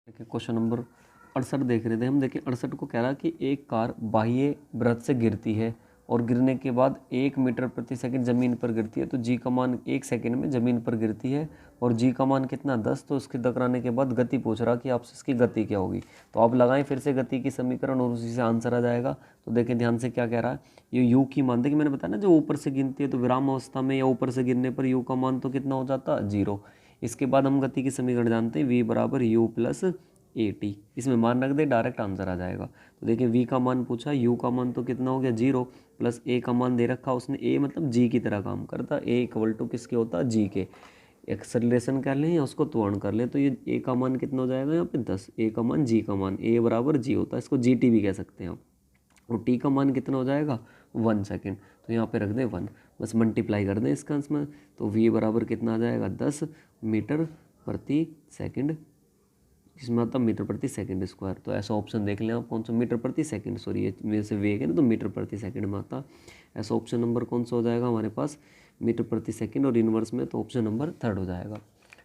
देखिए question number 68 देख रहे थे हम। देखिए 68 को कह रहा कि एक कार बाह्य वृत्त से गिरती है और गिरने के बाद 1 मीटर प्रति सेकंड ज़मीन पर गिरती है। तो जी का मान 1 सेकंड में ज़मीन पर गिरती है और जी का मान कितना 10। तो उसके टकराने के बाद गति पूछ रहा कि आपसे इसकी गति क्या होगी। तो आप लगाएं फिर से गति की समीकरण और उसी से आंसर आ जाएगा। तो देखिए ध्यान से क्या कह रहा है, ये यू की मान, देखिए मैंने बताया ना जो ऊपर से गिनती है तो विराम अवस्था में या ऊपर से गिरने पर यू का मान तो कितना हो जाता 0। इसके बाद हम गति की समीकरण जानते हैं, वी बराबर यू प्लस ए टी। इसमें मान रख दे, डायरेक्ट आंसर आ जाएगा। तो देखिए v का मान पूछा, u का मान तो कितना हो गया 0, प्लस a का मान दे रखा उसने, a मतलब g की तरह काम करता, a इक्वल टू किसके होता है g के। एक्सेलरेशन कर लें या उसको त्वरण कर लें तो ये a का मान कितना हो जाएगा यहाँ पे 10, a का मान g का मान, a बराबर g होता है, इसको gt भी कह सकते हैं आप। और t का मान कितना हो जाएगा 1 सेकेंड, तो यहाँ पे रख दें 1, बस मल्टीप्लाई कर दें इसका इसमें। तो v बराबर कितना आ जाएगा 10 मीटर प्रति सेकेंड, जिसमें आता मीटर प्रति सेकंड स्क्वायर। तो ऐसा ऑप्शन देख लें आप कौन सा, मीटर प्रति सेकंड, सॉरी ये मेरे से वेग है ना, तो मीटर प्रति सेकंड में आता। ऐसा ऑप्शन नंबर कौन सा हो जाएगा हमारे पास, मीटर प्रति सेकंड, और इनवर्स में तो ऑप्शन नंबर 3 हो जाएगा।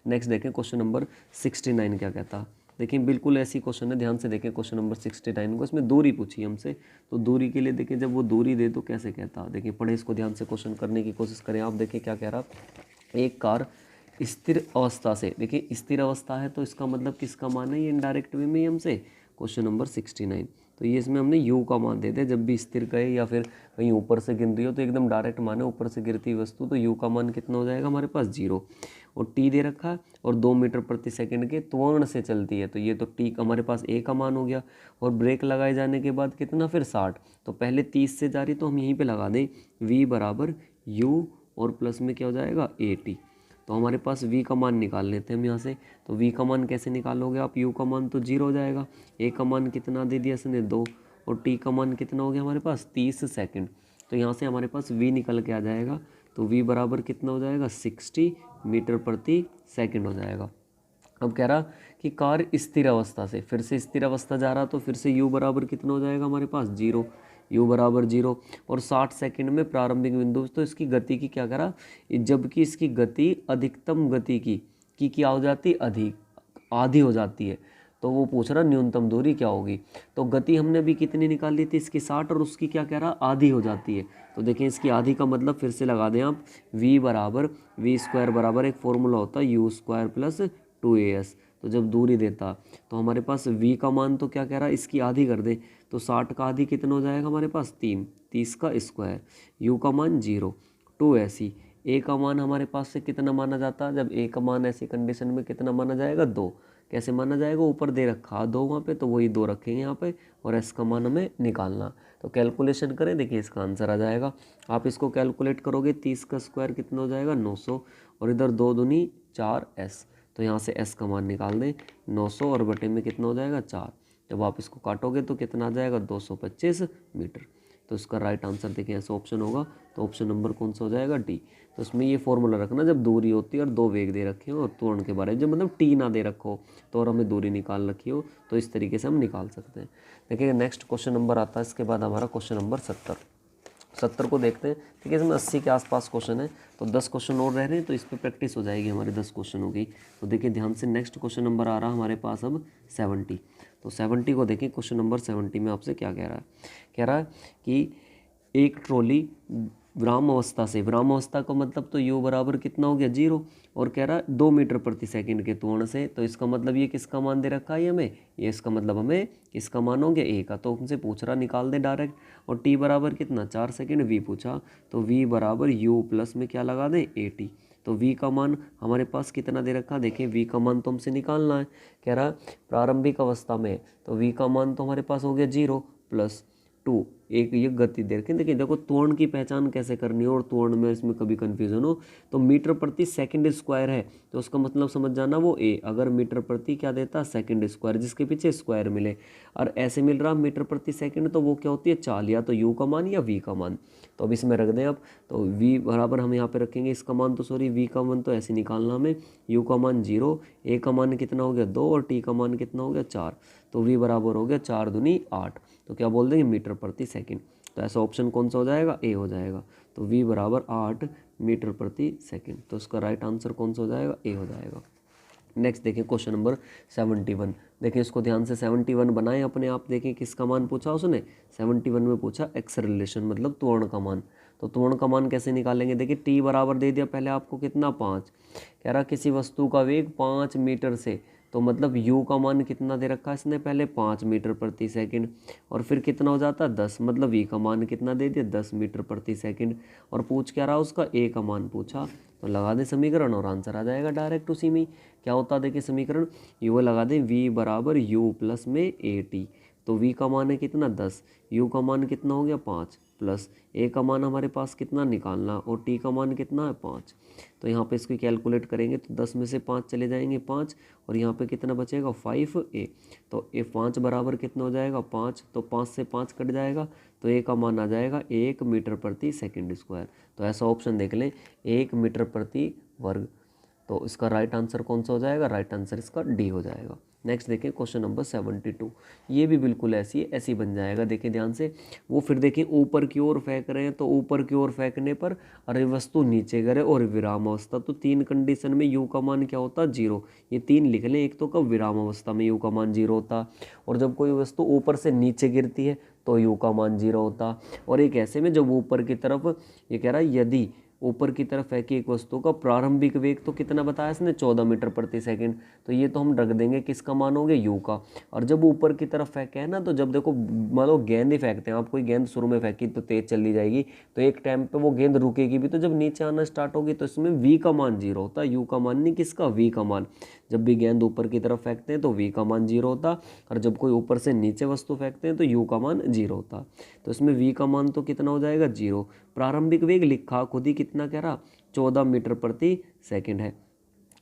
नेक्स्ट देखें क्वेश्चन नंबर 69 क्या कहता। देखिए बिल्कुल ऐसी क्वेश्चन है, ध्यान से देखें क्वेश्चन नंबर 69 को। इसमें दूरी पूछी हमसे, तो दूरी के लिए देखें जब वो दूरी दे तो कैसे कहता। देखिए पढ़े इसको ध्यान से, क्वेश्चन करने की कोशिश करें आप। देखिए क्या कह रहा, एक कार स्थिर अवस्था से, देखिए स्थिर अवस्था है तो इसका मतलब किसका मान है, ये इनडायरेक्ट वे में ही हमसे क्वेश्चन नंबर 69। तो ये इसमें हमने u का मान दे दिया, जब भी स्थिर कहे या फिर कहीं ऊपर से गिर रही हो तो एकदम डायरेक्ट मान है ऊपर से गिरती वस्तु, तो u का मान कितना हो जाएगा हमारे पास 0। और t दे रखा है और 2 मीटर प्रति सेकंड के त्वरण से चलती है, तो ये तो t हमारे पास a का मान हो गया। और ब्रेक लगाए जाने के बाद कितना फिर 60, तो पहले 30 से जा रही तो हम यहीं पर लगा दें v बराबर u और प्लस में क्या हो जाएगा at। तो हमारे पास v का मान निकाल लेते हैं हम यहाँ से। तो v का मान कैसे निकालोगे आप, u का मान तो 0 हो जाएगा, a का मान कितना दे दिया इसने 2, और t का मान कितना हो गया हमारे पास 30 सेकंड। तो यहाँ से हमारे पास v निकल के आ जाएगा, तो v बराबर कितना हो जाएगा 60 मीटर प्रति सेकंड हो जाएगा। अब कह रहा कि कार स्थिर अवस्था से फिर से स्थिर अवस्था जा रहा, तो फिर से u बराबर कितना हो जाएगा हमारे पास 0, u बराबर 0, और 60 सेकंड में प्रारंभिक बिंदु। तो इसकी गति की क्या करा, जबकि इसकी गति अधिकतम गति की क्या हो जाती, अधिक आधी हो जाती है, तो वो पूछ रहा न्यूनतम दूरी क्या होगी। तो गति हमने अभी कितनी निकाल ली थी इसकी 60, और उसकी क्या कह रहा आधी हो जाती है। तो देखिए इसकी आधी का मतलब फिर से लगा दें आप, v बराबर वी स्क्वायर बराबर एक फॉर्मूला होता है यू स्क्वायर प्लस 2as। तो जब दूरी देता तो हमारे पास v का मान तो क्या कह रहा है इसकी आधी कर दे, तो 60 का आधी कितना हो जाएगा हमारे पास 3, 30 का स्क्वायर, u का मान 0, 2s ही। a का मान हमारे पास से कितना माना जाता है, जब a का मान ऐसी कंडीशन में कितना माना जाएगा 2। कैसे माना जाएगा, ऊपर दे रखा 2 वहाँ पे, तो वही 2 रखेंगे यहाँ पे, और s का मान हमें निकालना। तो कैलकुलेशन करें, देखिए इसका आंसर आ जाएगा। आप इसको कैलकुलेट करोगे 30 का स्क्वायर कितना हो जाएगा 900, और इधर 2 दूनी 4s, तो यहाँ से s का मान निकाल दें 900, और बटे में कितना हो जाएगा 4। जब आप इसको काटोगे तो कितना आ जाएगा 225 मीटर। तो इसका राइट आंसर देखिए ऐसा ऑप्शन होगा, तो ऑप्शन नंबर कौन सा हो जाएगा डी। तो इसमें ये फॉर्मूला रखना, जब दूरी होती है और 2 वेग दे रखे हो और त्वरण के बारे में, जब मतलब टी ना दे रखो तो और हमें दूरी निकाल रखी हो, तो इस तरीके से हम निकाल सकते हैं। देखिए नेक्स्ट क्वेश्चन नंबर आता है इसके बाद हमारा क्वेश्चन नंबर 70 को देखते हैं। ठीक है, इसमें 80 के आसपास क्वेश्चन है, तो 10 क्वेश्चन और रह रहे हैं, तो इस पर प्रैक्टिस हो जाएगी हमारे 10 क्वेश्चनों की। तो देखिए ध्यान से, नेक्स्ट क्वेश्चन नंबर आ रहा हमारे पास अब 70। तो 70 को देखें, क्वेश्चन नंबर 70 में आपसे क्या कह रहा है, कह रहा है कि एक ट्रॉली विराम अवस्था से, विराम अवस्था का मतलब तो u बराबर कितना हो गया 0, और कह रहा है 2 मीटर प्रति सेकंड के त्वरण से। तो इसका मतलब ये किसका मान दे रखा है हमें, ये इसका मतलब हमें किसका मान हो गया a का। तो हमसे पूछ रहा निकाल दे डायरेक्ट, और t बराबर कितना 4 सेकंड, v पूछा, तो v बराबर u प्लस में क्या लगा दें at। तो v का मान हमारे पास कितना दे रखा, देखें v का मान तो हमसे निकालना है। कह रहा प्रारंभिक अवस्था में, तो v का मान तो हमारे पास हो गया 0 प्लस 2, एक ये गति दे रखी। देखिए देखो त्वरण की पहचान कैसे करनी है, और त्वरण में इसमें कभी कंफ्यूजन हो तो मीटर प्रति सेकंड स्क्वायर है, तो उसका मतलब समझ जाना वो a, अगर मीटर प्रति क्या देता सेकंड स्क्वायर, जिसके पीछे स्क्वायर मिले, और ऐसे मिल रहा मीटर प्रति सेकंड, तो वो क्या होती है चाल, या तो u का मान या v का मान। तो अब इसमें रख दें अब, तो v बराबर हम यहाँ पे रखेंगे इसका मान, तो सॉरी v का मान तो ऐसे निकालना हमें, u का मान 0, a का मान कितना हो गया 2, और t का मान कितना हो गया 4। तो v बराबर हो गया 4 दूनी 8, तो क्या बोल देंगे मीटर प्रति सेकंड। तो ऐसा ऑप्शन कौन सा हो जाएगा, ए हो जाएगा। तो v बराबर 8 मीटर प्रति सेकंड, तो इसका राइट आंसर कौन सा हो जाएगा, ए हो जाएगा। नेक्स्ट देखें क्वेश्चन नंबर 71। देखें इसको ध्यान से, 71 बनाएं अपने आप। देखें किसका मान पूछा उसने, 71 में पूछा एक्सेलरेशन मतलब त्वरण का मान। तो त्वरण का मान कैसे निकालेंगे, देखिए टी बराबर दे दिया पहले आपको कितना 5, कह रहा किसी वस्तु का वेग 5 मीटर से, तो मतलब u का मान कितना दे रखा है इसने पहले 5 मीटर प्रति सेकंड, और फिर कितना हो जाता है 10, मतलब v का मान कितना दे दिया 10 मीटर प्रति सेकंड। और पूछ क्या रहा उसका a का मान पूछा, तो लगा दे समीकरण और आंसर आ जाएगा डायरेक्ट उसी में। क्या होता है देखिए समीकरण, ये लगा दें v बराबर u प्लस में ए टी। तो v का मान है कितना 10, u का मान कितना हो गया 5, प्लस a का मान हमारे पास कितना निकालना, और t का मान कितना है 5। तो यहाँ पे इसको कैलकुलेट करेंगे तो 10 में से 5 चले जाएंगे 5, और यहाँ पे कितना बचेगा 5a। तो ए 5 बराबर कितना हो जाएगा 5, तो 5 से 5 कट जाएगा, तो a का मान आ जाएगा 1 मीटर प्रति सेकंड स्क्वायर। तो ऐसा ऑप्शन देख लें 1 मीटर प्रति वर्ग। तो इसका राइट आंसर कौन सा हो जाएगा, राइट आंसर इसका डी हो जाएगा। नेक्स्ट देखें क्वेश्चन नंबर 72। ये भी बिल्कुल ऐसी बन जाएगा, देखिए ध्यान से। वो फिर देखें ऊपर की ओर फेंक रहे हैं, तो ऊपर की ओर फेंकने पर अरे वस्तु नीचे गिरे और विराम अवस्था, तो 3 कंडीशन में यू का मान क्या होता है 0। ये 3 लिख लें, एक तो कब विराम अवस्था में यू का मान 0 होता, और जब कोई वस्तु ऊपर से नीचे गिरती है तो यू का मान 0 होता, और एक ऐसे में जब ऊपर की तरफ, ये कह रहा है यदि ऊपर की तरफ है कि एक वस्तु का प्रारंभिक वेग तो कितना बताया इसने 14 मीटर प्रति सेकंड, तो ये तो हम रख देंगे किसका मान हो गया यू का। और जब ऊपर की तरफ फेंके है ना, तो जब देखो मान लो गेंद ही फेंकते हैं आप, कोई गेंद शुरू में फेंकी तो तेज चली जाएगी, तो एक टाइम पे वो गेंद रुकेगी भी, तो जब नीचे आना स्टार्ट होगी तो इसमें वी का मान 0 होता है, यू का मान नहीं, किसका वी का मान। जब भी गेंद ऊपर की तरफ फेंकते हैं तो वी का मान 0 होता, और जब कोई ऊपर से नीचे वस्तु फेंकते हैं तो यू का मान 0 होता। तो इसमें वी का मान तो कितना हो जाएगा 0। प्रारंभिक वेग लिखा खुद ही कितना कह रहा 14 मीटर प्रति सेकंड है।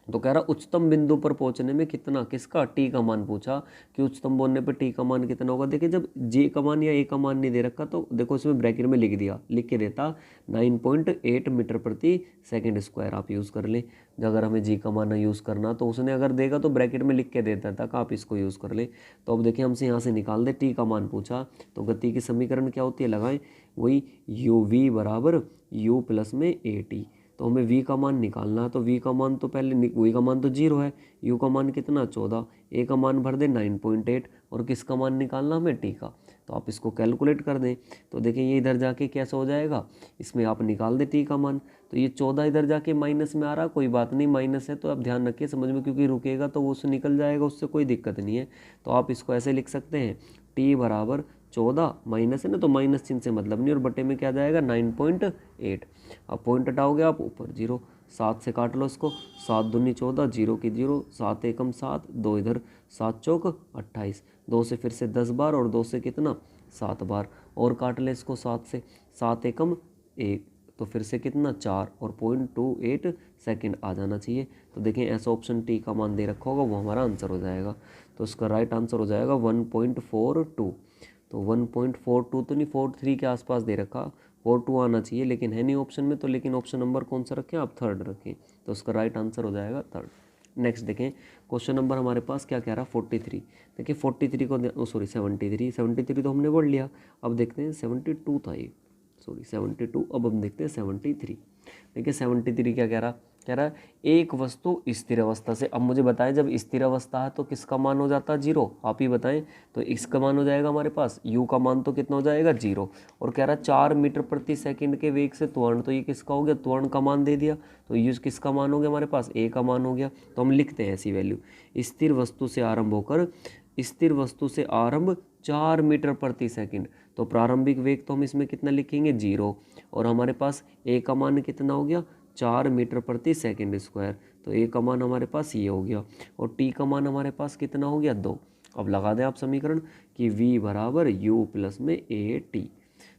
तो कह रहा उच्चतम बिंदु पर पहुंचने में कितना, किसका टी का मान पूछा कि उच्चतम बोलने पर टी का मान कितना होगा। देखिए जब जे का मान या ए का मान नहीं दे रखा तो देखो इसमें ब्रैकेट में लिख के देता 9.8 मीटर प्रति सेकंड स्क्वायर आप यूज़ कर लें। अगर हमें जी का मान यूज़ करना तो उसने अगर देगा तो ब्रैकेट में लिख के देता था कि आप इसको यूज़ कर लें। तो अब देखिए हमसे यहाँ से निकाल दे, टी का मान पूछा तो गति की समीकरण क्या होती है, लगाएं वही यू वी बराबर यू प्लस में ए टी। तो हमें v का मान निकालना है, तो v का मान तो पहले v का मान तो 0 है, u का मान कितना 14, a का मान भर दे 9.8, और किसका मान निकालना हमें t का। तो आप इसको कैलकुलेट कर दें, तो देखिए ये इधर जाके कैसा हो जाएगा, इसमें आप निकाल दे t का मान। तो ये 14 इधर जाके माइनस में आ रहा, कोई बात नहीं माइनस है तो आप ध्यान रखिए समझ में, क्योंकि रुकेगा तो वो उससे निकल जाएगा, उससे कोई दिक्कत नहीं है। तो आप इसको ऐसे लिख सकते हैं t बराबर 14 माइनस है ना, तो माइनस चिन्ह से मतलब नहीं, और बटे में क्या जाएगा 9.8। अब पॉइंट हटाओगे आप ऊपर 0, 7 से काट लो इसको, 7 दूनी 14, 0 की 0, 7 एकम 7, 2 इधर, 7 चौक 28, 2 से फिर से 10 बार, और 2 से कितना 7 बार, और काट ले इसको 7 से, 7 एकम 1, तो फिर से कितना 4, और 0.28 सेकंड आ जाना चाहिए। तो देखें ऐसा ऑप्शन टी का मान दे रखा होगा वो हमारा आंसर हो जाएगा। तो इसका राइट आंसर हो जाएगा 1.42। तो 1.42 तो नहीं, 43 के आसपास दे रखा, 42 आना चाहिए, लेकिन है नहीं ऑप्शन में, तो लेकिन ऑप्शन नंबर कौन सा रखें आप, थर्ड रखें। तो उसका राइट आंसर हो जाएगा थर्ड। नेक्स्ट देखें क्वेश्चन नंबर हमारे पास क्या कह रहा है 43। देखिए 43 को सॉरी 73 तो हमने पढ़ लिया। अब देखते हैं 72 था ये, सॉरी 72, अब हम देखते हैं 73। देखिए 73 क्या कह रहा है एक वस्तु स्थिर अवस्था से। अब मुझे बताएं जब स्थिर अवस्था है तो किसका मान हो जाता है 0, आप ही बताएं। तो इसका मान हो जाएगा हमारे पास u का मान तो कितना हो जाएगा 0, और कह रहा है 4 मीटर प्रति सेकंड के वेग से त्वरण, तो ये किसका हो गया, त्वरण का मान दे दिया, तो ये किसका मान हो गया हमारे पास a का मान हो गया। तो हम लिखते हैं ऐसी वैल्यू, स्थिर वस्तु से आरंभ होकर, स्थिर वस्तु से आरंभ 4 मीटर प्रति सेकंड, तो प्रारंभिक वेग तो हम इसमें कितना लिखेंगे 0, और हमारे पास a का मान कितना हो गया 4 मीटर प्रति सेकंड स्क्वायर, तो a का मान हमारे पास ये हो गया, और t का मान हमारे पास कितना हो गया 2। अब लगा दें आप समीकरण कि v बराबर u प्लस में ए टी।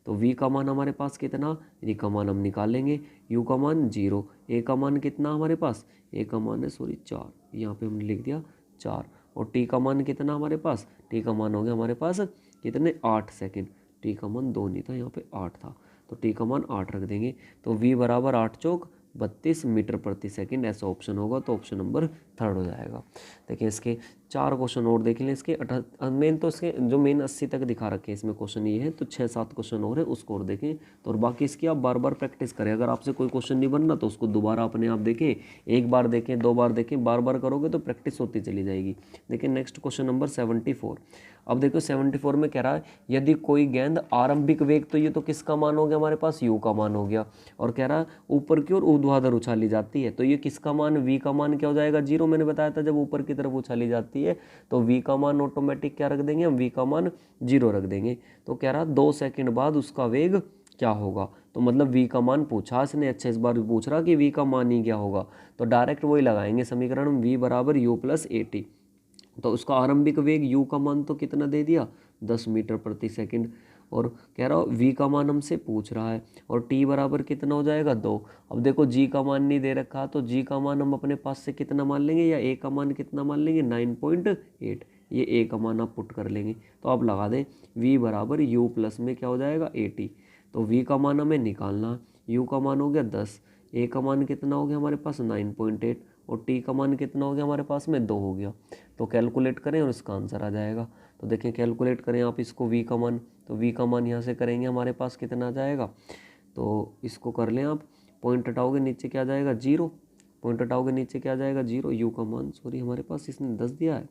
तो v का मान हमारे पास कितना, v का मान हम निकालेंगे, u का मान 0, a का मान कितना हमारे पास, a का मान है 4, यहाँ पे हमने लिख दिया 4, और t का मान कितना हमारे पास, t का मान हो गया हमारे पास कितने 8 सेकंड, t का मान 2 नहीं था यहाँ पे 8 था, तो t का मान 8 रख देंगे। तो v बराबर 8 चौक 32 मीटर प्रति सेकंड ऐसा ऑप्शन होगा, तो ऑप्शन नंबर थर्ड हो जाएगा। देखिए इसके 4 क्वेश्चन और देख लें। इसके मेन तो इसके जो मेन 80 तक दिखा रखे हैं इसमें क्वेश्चन ये है, तो 6-7 क्वेश्चन और है उसको और देखें। तो और बाकी इसकी आप बार बार प्रैक्टिस करें। अगर आपसे कोई क्वेश्चन नहीं बन रहा तो उसको दोबारा अपने आप देखें, एक बार देखें, 2 बार देखें, बार बार करोगे तो प्रैक्टिस होती चली जाएगी। देखिए नेक्स्ट क्वेश्चन नंबर 74। अब देखो 74 में कह रहा है यदि कोई गेंद आरंभिक वेग, तो ये तो किसका मान हो गया हमारे पास, यू का मान हो गया, और कह रहा है ऊपर की ओर ऊर्ध्वाधर उछाली जाती है, तो ये किसका मान, वी का मान क्या हो जाएगा, 0। मैंने बताया था जब ऊपर की तरफ उछाली जाती है तो वी का मान ऑटोमेटिक क्या रख देंगे हम, वी का मान 0 रख देंगे। तो कह रहा 2 सेकंड बाद उसका वेग क्या होगा, तो मतलब v का मान पूछा इसने। अच्छा इस बार पूछ रहा कि v का मान ही क्या होगा, तो डायरेक्ट वही लगाएंगे समीकरण, v बराबर u प्लस ए टी। तो उसका आरंभिक वेग u का मान तो कितना दे दिया, 10 मीटर प्रति सेकंड, और कह रहा v का मान हमसे पूछ रहा है, और t बराबर कितना हो जाएगा 2। अब देखो g का मान नहीं दे रखा, तो g का मान हम अपने पास से कितना मान लेंगे, या a का मान कितना मान लेंगे, 9.8। ये a का मान आप पुट कर लेंगे, तो आप लगा दें v बराबर u प्लस में क्या हो जाएगा 80। तो v का मान हमें निकालना, u का मान हो गया 10, a का मान कितना हो गया हमारे पास 9.8, और t का मान कितना हो गया हमारे पास में 2 हो गया। तो कैलकुलेट करें और इसका आंसर आ जाएगा। तो देखिए कैलकुलेट करें आप इसको v का मान, तो v का मान यहाँ से करेंगे हमारे पास कितना आ जाएगा, तो इसको कर लें आप, पॉइंट हटाओगे नीचे क्या आ जाएगा 0, पॉइंट हटाओगे नीचे क्या आ जाएगा 0, u का मान सॉरी हमारे पास इसने 10 दिया है,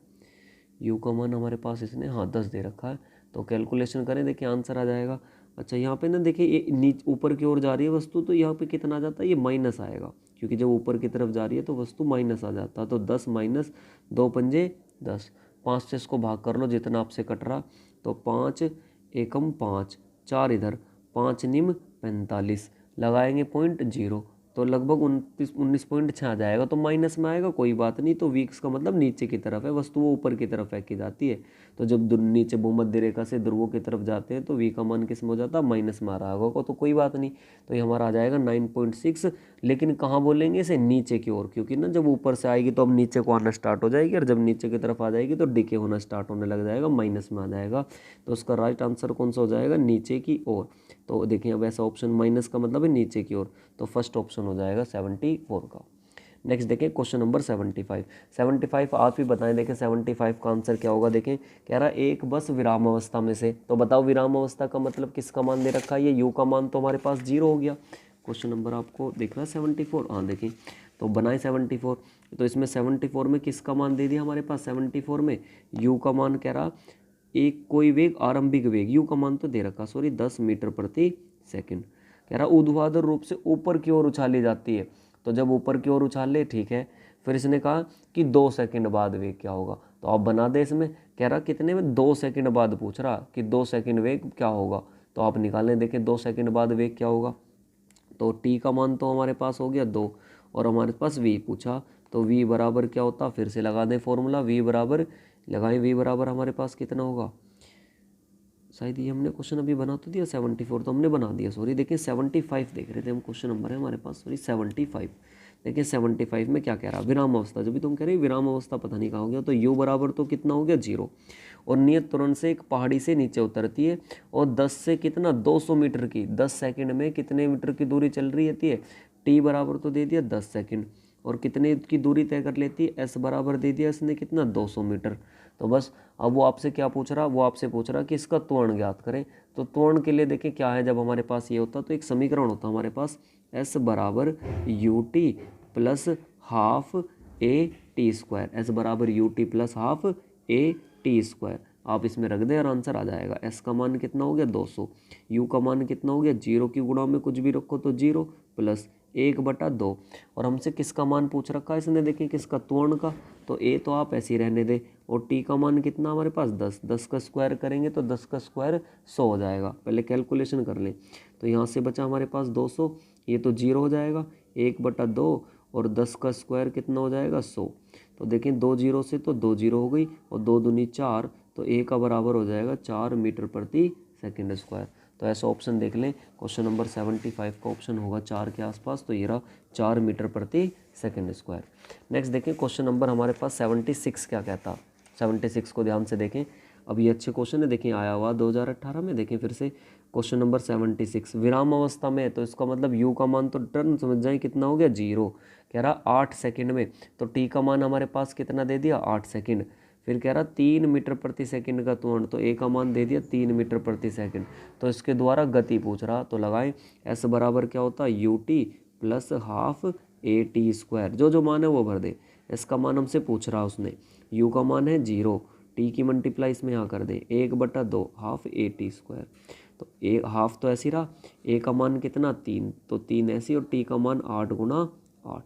u का मान हमारे पास इसने 10 दे रखा है। तो कैलकुलेशन करें, देखिए आंसर आ जाएगा। अच्छा यहाँ पे ना देखिए ये नीचे ऊपर की ओर जा रही है वस्तु, तो यहाँ पे कितना आ जाता है, ये माइनस आएगा, क्योंकि जब ऊपर की तरफ जा रही है तो वस्तु माइनस आ जाता है। तो 10 माइनस 2 पंजे 10, 5 से इसको भाग कर लो जितना आपसे कट रहा, तो 5 एकम 5, 4 इधर, 5 निम 45, लगाएंगे पॉइंट 0, तो लगभग 19.6 आ जाएगा। तो माइनस में आएगा कोई बात नहीं, तो वीक्स का मतलब नीचे की तरफ है वस्तु, वो ऊपर की तरफ फेंकी जाती है। तो जब नीचे भूमध्य रेखा से ध्रुवों की तरफ जाते हैं तो वी का मान किस में हो जाता है, माइनस में आ रहा होगा, तो कोई बात नहीं। तो ये हमारा आ जाएगा 9.6, लेकिन कहाँ बोलेंगे इसे, नीचे की ओर, क्योंकि ना जब ऊपर से आएगी तो अब नीचे को आना स्टार्ट हो जाएगी, और जब नीचे की तरफ आ जाएगी तो डिके होना स्टार्ट होने लग जाएगा, माइनस में आ जाएगा। तो उसका राइट आंसर कौन सा हो जाएगा, नीचे की ओर। तो देखिए अब ऐसा ऑप्शन माइनस का मतलब है नीचे की ओर, तो फर्स्ट ऑप्शन हो जाएगा 74 का। नेक्स्ट देखें क्वेश्चन नंबर 75 आप ही बताएं, देखें 75 का आंसर क्या होगा। देखें कह रहा एक बस विराम अवस्था में से, तो बताओ विराम अवस्था का मतलब किसका मान दे रखा है, ये u का मान तो हमारे पास 0 हो गया। क्वेश्चन नंबर आपको देख रहा है 74, हाँ देखें तो बनाए 74, तो इसमें 74 में किसका मान दे दिया हमारे पास, 74 में u का मान कह रहा एक कोई वेग आरंभिक वेग, u का मान तो दे रखा सॉरी 10 मीटर प्रति सेकंड, कह रहा ऊर्ध्वाधर रूप से ऊपर की ओर उछाली जाती है। तो जब ऊपर की ओर उछाले ठीक है, फिर इसने कहा कि 2 सेकंड बाद वेग क्या होगा, तो आप बना दे इसमें, कह रहा कितने में 2 सेकंड बाद पूछ रहा कि 2 सेकंड वेग क्या होगा, तो आप निकालें, देखें 2 सेकंड बाद वेग क्या होगा। तो टी का मान तो हमारे पास हो गया 2, और हमारे पास वी पूछा, तो वी बराबर क्या होता, फिर से लगा दें फॉर्मूला, वी बराबर लगाएं, वी बराबर हमारे पास कितना होगा, शायद ये हमने क्वेश्चन अभी बना तो दिया 74, तो हमने बना दिया सॉरी। देखिए 75 देख रहे थे हम, क्वेश्चन नंबर है हमारे पास सॉरी 75। देखिए 75 में क्या कह रहा, विराम अवस्था, जब भी तुम कह रहे विराम अवस्था पता नहीं कहाँ हो गया, तो u बराबर तो कितना हो गया 0, और नियत तुरंत से एक पहाड़ी से नीचे उतरती है, और 10 से कितना 200 मीटर की 10 सेकंड में कितने मीटर की दूरी चल रही रहती है, t बराबर तो दे दिया 10 सेकंड, और कितने की दूरी तय कर लेती है, s बराबर दे दिया इसने कितना 200 मीटर। तो बस अब वो आपसे क्या पूछ रहा, वो आपसे पूछ रहा कि इसका त्वरण ज्ञात करें। तो त्वरण के लिए देखें क्या है, जब हमारे पास ये होता तो एक समीकरण होता हमारे पास, s बराबर u t plus half a t square, s बराबर u t plus half a t square, आप इसमें रख दें और आंसर आ जाएगा। s का मान कितना हो गया 200, u का मान कितना हो गया, 0 की गुणा में कुछ भी रखो तो 0 प्लस 1/2, और हमसे किसका मान पूछ रखा है इसने, देखें किसका, त्वरण का, तो a तो आप ऐसे ही रहने दें, और t का मान कितना हमारे पास 10, 10 का स्क्वायर करेंगे तो 10 का स्क्वायर 100 हो जाएगा, पहले कैलकुलेशन कर लें। तो यहाँ से बचा हमारे पास 200, ये तो 0 हो जाएगा, 1/2, और 10 का स्क्वायर कितना हो जाएगा 100। तो देखें 2 0 से तो 2 0 हो गई, और 2 दूनी 4, तो a का बराबर हो जाएगा 4 मीटर प्रति सेकंड स्क्वायर। तो ऐसा ऑप्शन देख लें, क्वेश्चन नंबर 75 का ऑप्शन होगा 4 के आसपास, तो ये रहा 4 मीटर प्रति सेकंड स्क्वायर। नेक्स्ट देखें क्वेश्चन नंबर हमारे पास 76 क्या कहता, 76 को ध्यान से देखें। अब ये अच्छे क्वेश्चन है, देखें आया हुआ 2018 में। देखें फिर से क्वेश्चन नंबर 76, विराम अवस्था में है तो इसका मतलब u का मान तो टर्न समझ जाए कितना हो गया 0, कह रहा 8 सेकंड में, तो t का मान हमारे पास कितना दे दिया 8 सेकंड। फिर कह रहा 3 मीटर प्रति सेकंड का त्वरण, तो a का मान दे दिया 3 मीटर प्रति सेकंड। तो इसके द्वारा गति पूछ रहा, तो लगाएं s बराबर क्या होता है ut प्लस हाफ at², जो मान है वो भर दे। s का मान हमसे पूछ रहा उसने, u का मान है 0, t की मल्टीप्लाई इसमें यहाँ कर दे 1/2 हाफ at²। तो एक हाफ तो ऐसी रहा, a का मान कितना 3, तो 3 ऐसी, और t का मान 8 गुणा 8।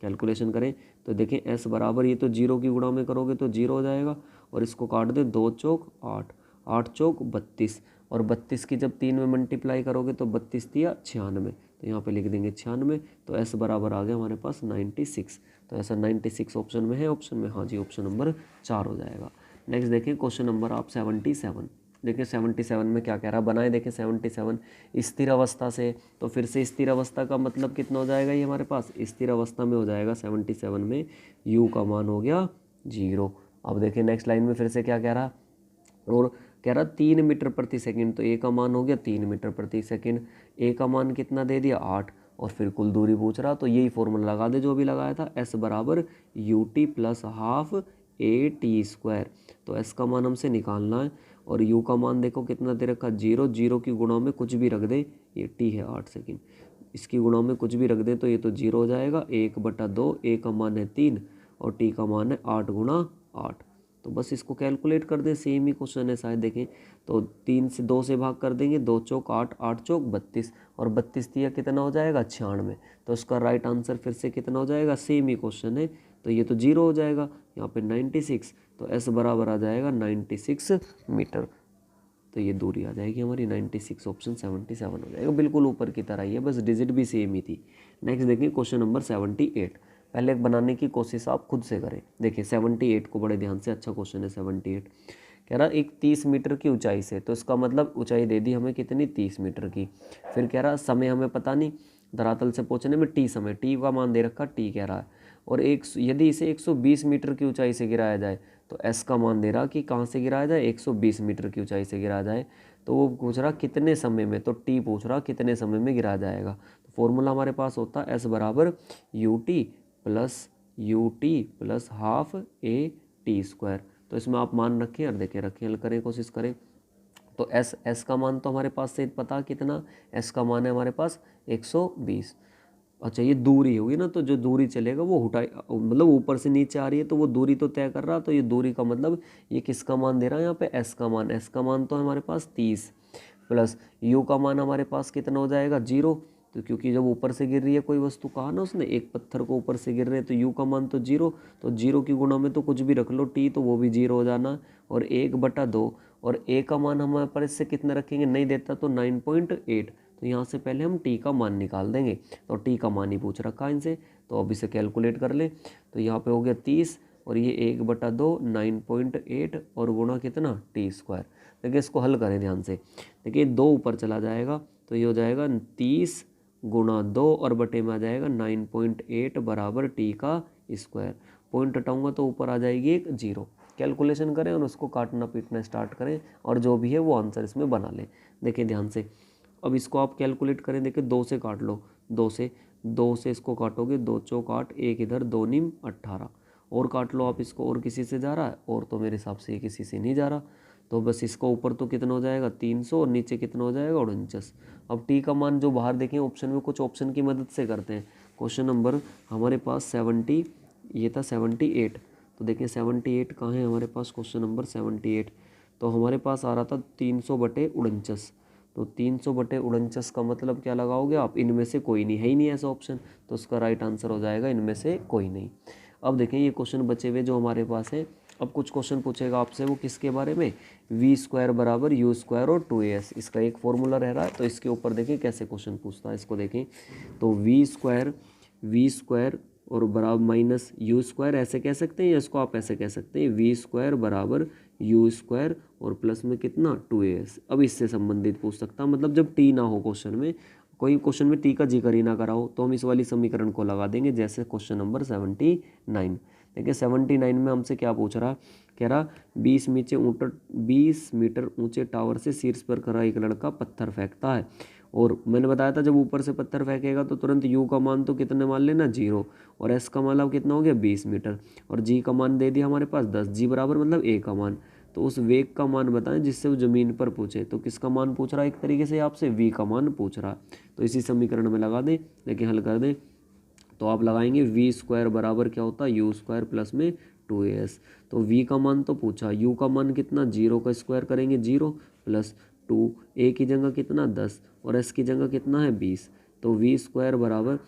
कैलकुलेशन करें तो देखें s बराबर, ये तो 0 की गुणा में करोगे तो 0 हो जाएगा, और इसको काट दे 2 चौक 8, 8 चौक 32, और 32 की जब 3 में मल्टीप्लाई करोगे तो 32 दिया 96, तो यहाँ पे लिख देंगे 96। तो s बराबर आ गया हमारे पास 96। तो ऐसा 96 ऑप्शन में है, ऑप्शन में हाँ जी ऑप्शन नंबर 4 हो जाएगा। नेक्स्ट देखें क्वेश्चन नंबर आप 77। देखिए 77 में क्या कह रहा है, बनाए देखें 77 स्थिर अवस्था से, तो फिर से स्थिर अवस्था का मतलब कितना हो जाएगा, ये हमारे पास स्थिर अवस्था में हो जाएगा 77 में u का मान हो गया 0। अब देखिए नेक्स्ट लाइन में फिर से क्या कह रहा, और कह रहा 3 मीटर प्रति सेकंड, तो a का मान हो गया 3 मीटर प्रति सेकंड, a का मान कितना दे दिया 8, और फिर कुल दूरी पूछ रहा, तो यही फॉर्मूला लगा दे जो भी लगाया था, s बराबर ut प्लस हाफ at²। तो s का मान हमसे निकालना है, और u का मान देखो कितना दे रखा 0, 0 की गुणा में कुछ भी रख दे, ये t है 8 सेकंड, इसकी गुणा में कुछ भी रख दे तो ये तो 0 हो जाएगा, 1/2, a का मान है 3 और t का मान है 8 गुणा 8। तो बस इसको कैलकुलेट कर दें, सेम ही क्वेश्चन है शायद, देखें तो 3 से 2 से भाग कर देंगे, 2 चौक 8, 8 चौक 32, और 32 दिया कितना हो जाएगा 96। तो इसका राइट आंसर फिर से कितना हो जाएगा, सेम ही क्वेश्चन है, तो ये तो 0 हो जाएगा, यहाँ पे 96, तो s बराबर आ जाएगा 96 मीटर। तो ये दूरी आ जाएगी हमारी 96, ऑप्शन 77 हो जाएगा, बिल्कुल ऊपर की तरह ही है, बस डिजिट भी सेम ही थी। नेक्स्ट देखिए क्वेश्चन नंबर 78। पहले बनाने की कोशिश आप खुद से करें। देखिए 78 को बड़े ध्यान से, अच्छा क्वेश्चन है 78। कह रहा एक 30 मीटर की ऊंचाई से, तो इसका मतलब ऊंचाई दे दी हमें कितनी 30 मीटर की। फिर कह रहा समय हमें पता नहीं, धरातल से पहुंचने में टी समय, टी का मान दे रखा टी कह रहा है, और यदि इसे 120 मीटर की ऊंचाई से गिराया जाए, तो एस का मान दे रहा कि कहाँ से गिराया जाए 120 मीटर की ऊंचाई से गिराया जाए, तो वो पूछ रहा कितने समय में, तो टी पूछ रहा कितने समय में गिराया जाएगा। तो फॉर्मूला हमारे पास होता है एस बराबर u t plus half at²। तो इसमें आप मान रखें और देखें, रखें, हल करें, कोशिश करें। तो एस का मान तो हमारे पास से पता कितना, एस का मान है हमारे पास 120। अच्छा ये दूरी होगी ना, तो जो दूरी चलेगा वो हटाई, मतलब ऊपर से नीचे आ रही है तो वो दूरी तो तय कर रहा, तो ये दूरी का मतलब ये किसका मान दे रहा है यहाँ पे, एस का मान। एस का मान तो हमारे पास 30, प्लस यू का मान हमारे पास कितना हो जाएगा 0, तो क्योंकि जब ऊपर से गिर रही है कोई वस्तु, कहा ना उसने एक पत्थर को ऊपर से गिर रहे हैं, तो यू का मान तो 0, तो 0 की गुणा में तो कुछ भी रख लो टी, तो वो भी 0 हो जाना, और 1/2, और ए का मान हमारे पास इससे कितना रखेंगे, नहीं देता तो 9.8, तो यहाँ से पहले हम टी का मान निकाल देंगे, तो टी का मान ही पूछ रखा है इनसे, तो अब इसे कैलकुलेट कर ले। तो यहाँ पे हो गया 30, और ये 1/2 9.8, और गुणा कितना t²। देखिए इसको हल करें ध्यान से, देखिए 2 ऊपर चला जाएगा, तो ये हो जाएगा 30 गुणा 2, और बटे में आ जाएगा 9.8 बराबर टी का स्क्वायर। पॉइंट हटाऊंगा तो ऊपर आ जाएगी एक 0। कैलकुलेशन करें और उसको काटना पीटना स्टार्ट करें, और जो भी है वो आंसर इसमें बना लें। देखिए ध्यान से, अब इसको आप कैलकुलेट करें, देखिए 2 से काट लो, 2 से इसको काटोगे, 2 चौक 8, एक इधर 2 नीम 18, और काट लो आप इसको, और किसी से जा रहा है, और तो मेरे हिसाब से ये किसी से नहीं जा रहा, तो बस इसका ऊपर तो कितना हो जाएगा 300, और नीचे कितना हो जाएगा 49। अब टी का मान जो बाहर देखें ऑप्शन में, कुछ ऑप्शन की मदद से करते हैं। क्वेश्चन नंबर हमारे पास 70, ये था 78, तो देखें 78 कहाँ है हमारे पास, क्वेश्चन नंबर 78, तो हमारे पास आ रहा था 300/49, तो 300/49 का मतलब क्या लगाओगे आप, इनमें से कोई नहीं है, ही नहीं ऐसा ऑप्शन, तो उसका राइट आंसर हो जाएगा इनमें से कोई नहीं। अब देखें ये क्वेश्चन बचे हुए जो हमारे पास है, अब कुछ क्वेश्चन पूछेगा आपसे, वो किसके बारे में, v² बराबर u² और 2as, इसका एक फॉर्मूला रह रहा है, तो इसके ऊपर देखें कैसे क्वेश्चन पूछता है, इसको देखें। तो v² और बराबर माइनस u², ऐसे कह सकते हैं, या इसको आप ऐसे कह सकते हैं v² बराबर u² और प्लस में कितना 2as। अब इससे संबंधित पूछ सकता, मतलब जब t ना हो क्वेश्चन में, कोई क्वेश्चन में t का जिक्र ही ना करा हो, तो हम इस वाली समीकरण को लगा देंगे, जैसे क्वेश्चन नंबर 79। देखिए 79 में हमसे क्या पूछ रहा, कह रहा 20 मीटर ऊंचे टावर से शीर्ष पर खड़ा एक लड़का पत्थर फेंकता है। और मैंने बताया था जब ऊपर से पत्थर फेंकेगा तो तुरंत यू का मान तो कितने मान लेना 0, और एस का मान अब कितना हो गया 20 मीटर, और जी का मान दे दिया हमारे पास 10, जी बराबर मतलब ए का मान। तो उस वेग का मान बताएं जिससे वो जमीन पर पूछे। तो किसका मान पूछ रहा है, एक तरीके से आपसे वी का मान पूछ रहा है। तो इसी समीकरण में लगा दें, लेकिन हल कर दें। तो आप लगाएंगे वी स्क्वायर बराबर क्या होता है यू स्क्वायर प्लस में 2as। तो v का मान तो पूछा, u का मान कितना, 0 का स्क्वायर करेंगे 0 प्लस 2, a की जगह कितना 10 और s की जगह कितना है 20। तो v स्क्वायर बराबर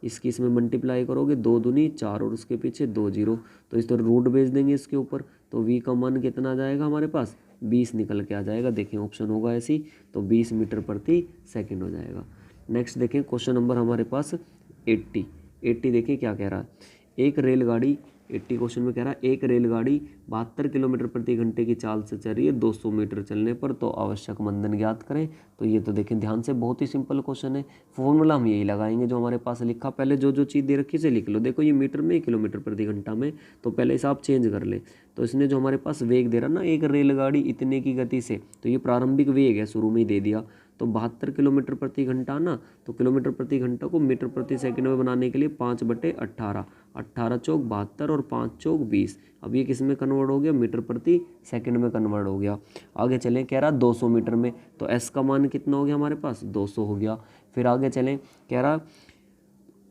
इसकी इसमें मल्टीप्लाई करोगे 2 दूनी 4 और उसके पीछे 2 0, तो इस तरह रूट भेज देंगे इसके ऊपर। तो v का मान कितना आ जाएगा हमारे पास 20 निकल के आ जाएगा। देखें ऑप्शन होगा ऐसी, तो 20 मीटर प्रति सेकंड हो जाएगा। नेक्स्ट देखें क्वेश्चन नंबर हमारे पास 80 देखिए क्या कह रहा है। एक रेलगाड़ी 80 क्वेश्चन में कह रहा है एक रेलगाड़ी 72 किलोमीटर प्रति घंटे की चाल से चल रही है 200 मीटर चलने पर, तो आवश्यक मंदन ज्ञात करें। तो ये तो देखें ध्यान से बहुत ही सिंपल क्वेश्चन है। फॉर्मूला हम यही लगाएंगे जो हमारे पास लिखा, पहले जो जो चीज़ दे रखी है लिख लो। देखो ये मीटर में किलोमीटर प्रति घंटा में, तो पहले हिसाब चेंज कर ले। तो इसने जो हमारे पास वेग दे रहा ना एक रेलगाड़ी इतने की गति से, तो ये प्रारंभिक वेग है शुरू में ही दे दिया। तो 72 किलोमीटर प्रति घंटा ना, तो किलोमीटर प्रति घंटा को मीटर प्रति सेकंड में बनाने के लिए 5/18, 18 चौक 72 और 5 चौक 20। अब ये किस में कन्वर्ट हो गया, मीटर प्रति सेकंड में कन्वर्ट हो गया। आगे चलें, कह रहा 200 मीटर में, तो एस का मान कितना हो गया हमारे पास 200 हो गया। फिर आगे चलें, कह रहा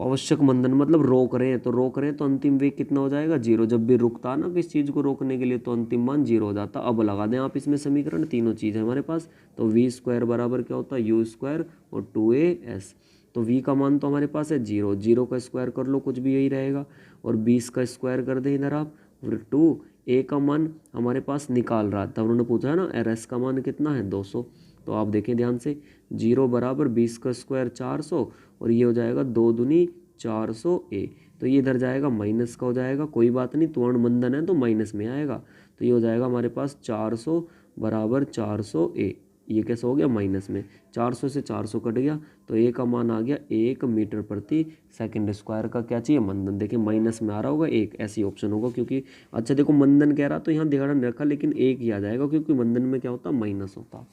आवश्यक मंदन मतलब रोक रहे हैं, तो अंतिम वेग कितना हो जाएगा 0। जब भी रुकता ना किस चीज़ को रोकने के लिए तो अंतिम मान 0 हो जाता। अब लगा दें आप इसमें समीकरण, तीनों चीज़ है हमारे पास। तो वी स्क्वायर बराबर क्या होता है यू स्क्वायर और 2as। तो v का मान तो हमारे पास है 0, 0 का स्क्वायर कर लो कुछ भी यही रहेगा, और 20 का स्क्वायर कर दें इधर आप, फिर 2 a का मान हमारे पास निकाल रहा है। तब उन्होंने पूछा है ना rs का मान कितना है 200। तो आप देखें ध्यान से, 0 बराबर 20 का स्क्वायर 400, और ये हो जाएगा 2 दूनी 400a। तो ये इधर जाएगा माइनस का हो जाएगा, कोई बात नहीं त्वरण बंधन है तो माइनस में आएगा। तो ये हो जाएगा हमारे पास 400 बराबर 400a। ये कैसे हो गया माइनस में, 400 से 400 कट गया, तो a का मान आ गया 1 मीटर प्रति सेकंड स्क्वायर का क्या चाहिए मंदन। देखिए माइनस में आ रहा होगा 1, ऐसी ऑप्शन होगा क्योंकि अच्छा देखो मंदन कह रहा तो यहाँ ध्यान रखा, लेकिन 1 ही आ जाएगा क्योंकि मंदन में क्या होता माइनस होता।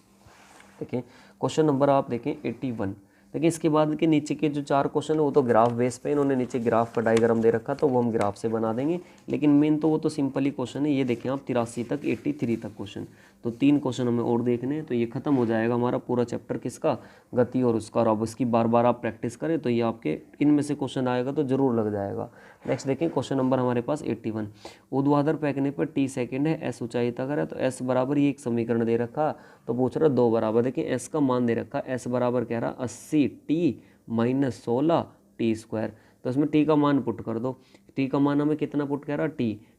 देखें क्वेश्चन नंबर आप देखें 81। देखिए इसके बाद के नीचे के जो 4 क्वेश्चन है वो तो ग्राफ बेस पे, इन्होंने नीचे ग्राफ का डायग्राम दे रखा तो वो हम ग्राफ से बना देंगे, लेकिन मेन तो वो तो सिंपल ही क्वेश्चन है। ये देखें आप 83 तक 83 तक क्वेश्चन, तो 3 क्वेश्चन हमें और देखने हैं, तो ये खत्म हो जाएगा हमारा पूरा चैप्टर किसका, गति और उसका। और अब इसकी बार बार आप प्रैक्टिस करें तो ये आपके इनमें से क्वेश्चन आएगा तो जरूर लग जाएगा। नेक्स्ट देखें क्वेश्चन नंबर हमारे पास 81। ऊर्ध्वाधर फेंकने पर t सेकेंड है, s ऊंचाई तक है, तो s बराबर ये एक समीकरण दे रखा, तो पूछ रहा 2 बराबर। देखिए s का मान दे रखा, s बराबर कह रहा 80t माइनस 16 टी स्क्वायर। तो इसमें t का मान पुट कर दो, t का मान हमें कितना पुट कह रहा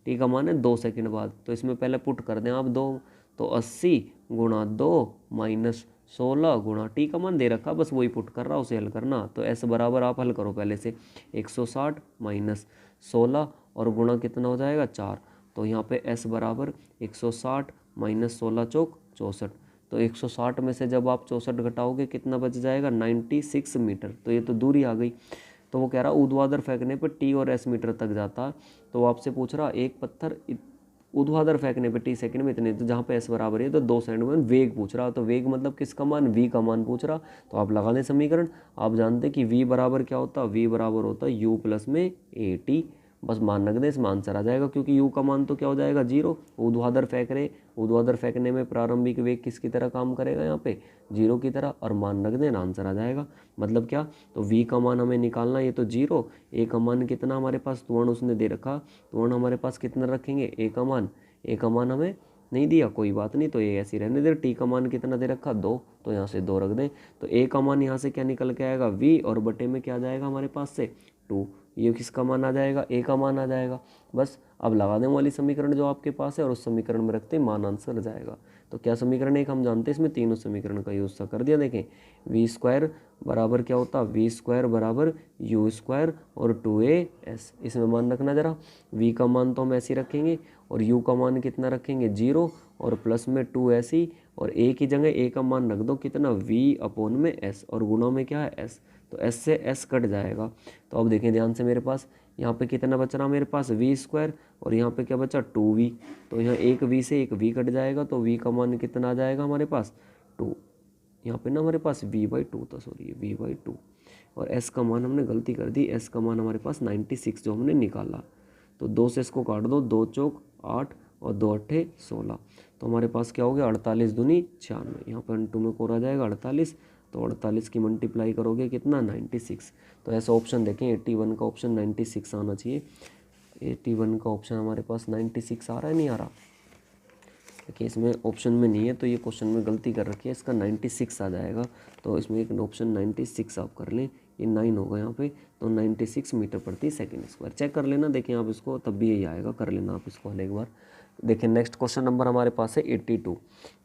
t का मान है 2 सेकंड बाद, तो इसमें पहले पुट कर दें आप 2, तो 80 गुणा 2 माइनस 16 गुणा टी का मान दे रखा, बस वही पुट कर रहा उसे हल करना। तो s बराबर आप हल करो पहले से 160 माइनस 16 और गुणा कितना हो जाएगा 4। तो यहाँ पे s बराबर 160 माइनस 16 चौक 64। तो 160 में से जब आप 64 घटाओगे कितना बच जाएगा 96 मीटर। तो ये तो दूरी आ गई। तो वो कह रहा ऊर्ध्वाधर फेंकने पर t और s मीटर तक जाता है। तो आपसे पूछ रहा एक पत्थर ऊर्ध्वाधर फेंकने पे t सेकंड में इतने, तो जहाँ पे s बराबर है तो 2 सेकंड में वेग पूछ रहा, तो वेग मतलब किसका मान v का मान पूछ रहा। तो आप लगा दें समीकरण। आप जानते हैं कि v बराबर क्या होता है, v बराबर होता है u प्लस में at। बस मान रख दें, इसमें आंसर आ जाएगा क्योंकि u का मान तो क्या हो जाएगा 0। ऊर्ध्वाधर फेंक रहे, ऊर्ध्वाधर फेंकने में प्रारंभिक वेग किसकी तरह काम करेगा यहाँ पे 0 की तरह, और मान रख दें आंसर आ जाएगा। मतलब क्या, तो v का मान हमें निकालना, ये तो 0, a का मान कितना हमारे पास त्वरण उसने दे रखा, त्वरण हमारे पास कितना रखेंगे a का मान हमें नहीं दिया, कोई बात नहीं, तो ये ऐसे रहने दे। टी का मान कितना दे रखा 2, तो यहाँ से 2 रख दें। तो ए का मान यहाँ से क्या निकल के आएगा v, और बटे में क्या आ जाएगा हमारे पास से 2। ये किसका मान आ जाएगा, ए का मान आ जाएगा। बस अब लगा दें वाली समीकरण जो आपके पास है और उस समीकरण में रखते मान आंसर आ जाएगा। तो क्या समीकरण एक हम जानते हैं, इसमें तीनों समीकरण का यूज कर दिया। देखें वी स्क्वायर बराबर क्या होता है, वी स्क्वायर बराबर यू स्क्वायर और 2as। इसमें मान रखना जरा, v का मान तो हम ऐसे ही रखेंगे और u का मान कितना रखेंगे 0 और प्लस में 2s ही, और a की जगह a का मान रख दो कितना v अपॉन में s, और गुणा में क्या है s। तो s से s कट जाएगा। तो अब देखें ध्यान से मेरे पास यहाँ पे कितना बच रहा मेरे पास वी स्क्वायर, और यहाँ पे क्या बचा 2v। तो यहाँ एक v से एक v कट जाएगा, तो v का मान कितना आ जाएगा हमारे पास 2। यहाँ पे ना हमारे पास v/2 था, सॉरी v/2। और s का मान हमने गलती कर दी, s का मान हमारे पास 96 जो हमने निकाला। तो 2 से इसको काट दो, 2 चौक 8 और 2 अट्ठे 16। तो हमारे पास क्या हो गया 48 दूनी 96। यहाँ पर 2 में कोर आ जाएगा 48, तो 48 की मल्टीप्लाई करोगे कितना 96। तो ऐसा ऑप्शन देखें 81 का ऑप्शन 96 आना चाहिए। 81 का ऑप्शन हमारे पास 96 आ रहा है, नहीं आ रहा? देखिए इसमें ऑप्शन में नहीं है, तो ये क्वेश्चन में गलती कर रखी है, इसका 96 आ जाएगा। तो इसमें एक ऑप्शन 96 आप कर लें, ये 9 होगा यहाँ पे। तो 96 मीटर प्रति सेकंड स्क्वायर चेक कर लेना, देखें आप इसको, तब भी यही आएगा, कर लेना आप इसको हर एक बार। देखिए नेक्स्ट क्वेश्चन नंबर हमारे पास है 82।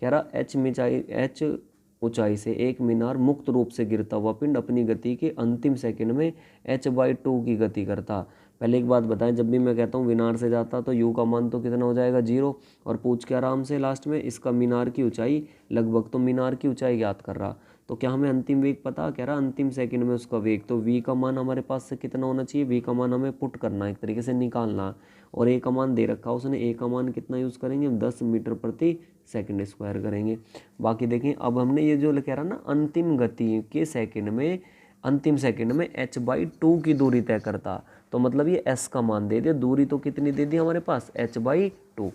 कह रहा एच ऊंचाई से एक मीनार मुक्त रूप से गिरता हुआ पिंड अपनी गति के अंतिम सेकंड में h/2 की गति करता। पहले एक बात बताएं, जब भी मैं कहता हूँ मीनार से जाता तो u का मान तो कितना हो जाएगा 0, और पूछ के आराम से लास्ट में इसका मीनार की ऊंचाई लगभग, तो मीनार की ऊंचाई ज्ञात कर रहा। तो क्या हमें अंतिम वेग पता, कह रहा अंतिम सेकंड में उसका वेग, तो v का मान हमारे पास से कितना होना चाहिए, v का मान हमें पुट करना है, एक तरीके से निकालना। और a का मान दे रखा उसने, a का मान कितना यूज़ करेंगे हम 10 मीटर प्रति सेकंड स्क्वायर करेंगे। बाकी देखें अब हमने ये जो कह रहा ना अंतिम गति के सेकंड में, अंतिम सेकंड में h/2 की दूरी तय करता, तो मतलब ये s का मान दे दिया, दूरी तो कितनी दे दी हमारे पास h/2।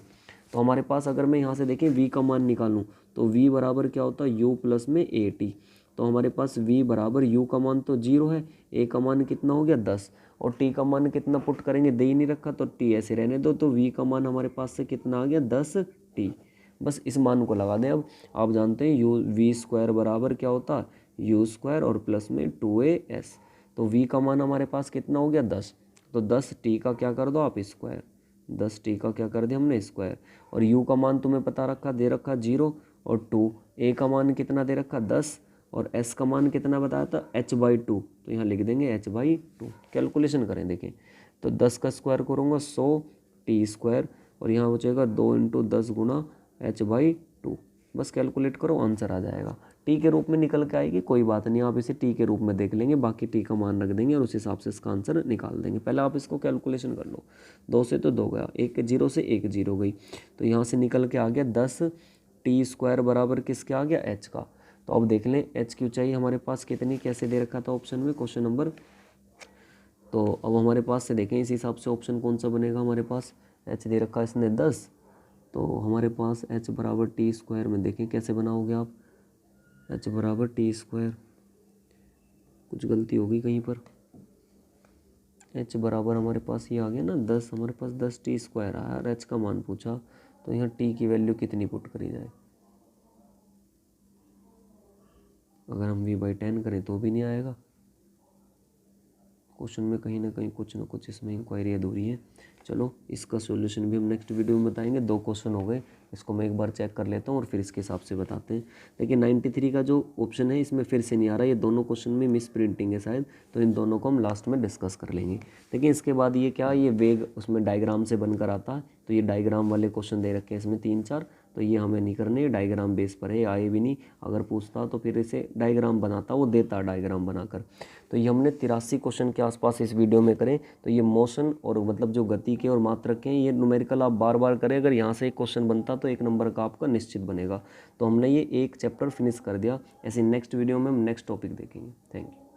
तो हमारे पास अगर मैं यहाँ से देखें v का मान निकालूँ, तो v बराबर क्या होता है u प्लस में at। तो हमारे पास v बराबर u का मान तो 0 है, a का मान कितना हो गया 10, और t का मान कितना पुट करेंगे, दे ही नहीं रखा तो t ऐसे रहने दो। तो v का मान हमारे पास से कितना आ गया 10t। बस इस मान को लगा दें। अब आप जानते हैं v स्क्वायर बराबर क्या होता है u स्क्वायर और प्लस में 2as। तो v का मान हमारे पास कितना हो गया 10, तो 10t का क्या कर दो आप स्क्वायर, 10t का क्या कर दिया हमने स्क्वायर। और u का मान तुम्हें पता रखा, दे रखा 0 और 2, a का मान कितना दे रखा 10, और s का मान कितना बताया था h/2। तो यहाँ लिख देंगे h/2। कैलकुलेशन करें देखें, तो 10 का स्क्वायर करूँगा 100t स्क्वायर, और यहाँ बचेगा 2 × 10 गुना h/2। बस कैलकुलेट करो, आंसर आ जाएगा। टी के रूप में निकल के आएगी, कोई बात नहीं, आप इसे टी के रूप में देख लेंगे, बाकी टी का मान रख देंगे और उस हिसाब से इसका आंसर निकाल देंगे। पहले आप इसको कैलकुलेशन कर लो, 2 से तो 2 गया, 1 0 से 1 0 गई, तो यहाँ से निकल के आ गया 10t स्क्वायर बराबर किसके आ गया h का। तो अब देख लें h की ऊंचाई हमारे पास कितनी, कैसे दे रखा था ऑप्शन में क्वेश्चन नंबर। तो अब हमारे पास से देखें इस हिसाब से ऑप्शन कौन सा बनेगा, हमारे पास h दे रखा इसने 10, तो हमारे पास h बराबर टी स्क्वायर में देखें कैसे बनाओगे आप, h बराबर टी स्क्वायर, कुछ गलती होगी कहीं पर, h बराबर हमारे पास ये आ गया ना 10, हमारे पास 10t स्क्वायर आया और h का मान पूछा, तो यहाँ t की वैल्यू कितनी पुट करी जाए। अगर हम v/10 करें तो भी नहीं आएगा, क्वेश्चन में कहीं ना कहीं कुछ ना कुछ इसमें इंक्वायरी अधूरी है। चलो इसका सॉल्यूशन भी हम नेक्स्ट वीडियो में बताएंगे। 2 क्वेश्चन हो गए, इसको मैं एक बार चेक कर लेता हूँ और फिर इसके हिसाब से बताते हैं। देखिए 93 का जो ऑप्शन है इसमें फिर से नहीं आ रहा, ये दोनों क्वेश्चन में मिस प्रिंटिंग है शायद, तो इन दोनों को हम लास्ट में डिस्कस कर लेंगे। देखिए इसके बाद ये क्या, ये वेग उसमें डायग्राम से बनकर आता है, तो ये डायग्राम वाले क्वेश्चन दे रखे हैं इसमें 3-4, तो ये हमें नहीं करने, डायग्राम बेस पर है, आए भी नहीं। अगर पूछता तो फिर इसे डायग्राम बनाता, वो देता डायग्राम बनाकर। तो ये हमने 83 क्वेश्चन के आसपास इस वीडियो में करें। तो ये मोशन और मतलब जो गति के और मात्रक के हैं, ये न्यूमेरिकल आप बार बार करें, अगर यहाँ से एक क्वेश्चन बनता तो 1 नंबर का आपका निश्चित बनेगा। तो हमने ये एक चैप्टर फिनिश कर दिया। ऐसे नेक्स्ट वीडियो में हम नेक्स्ट टॉपिक देखेंगे। Thank you.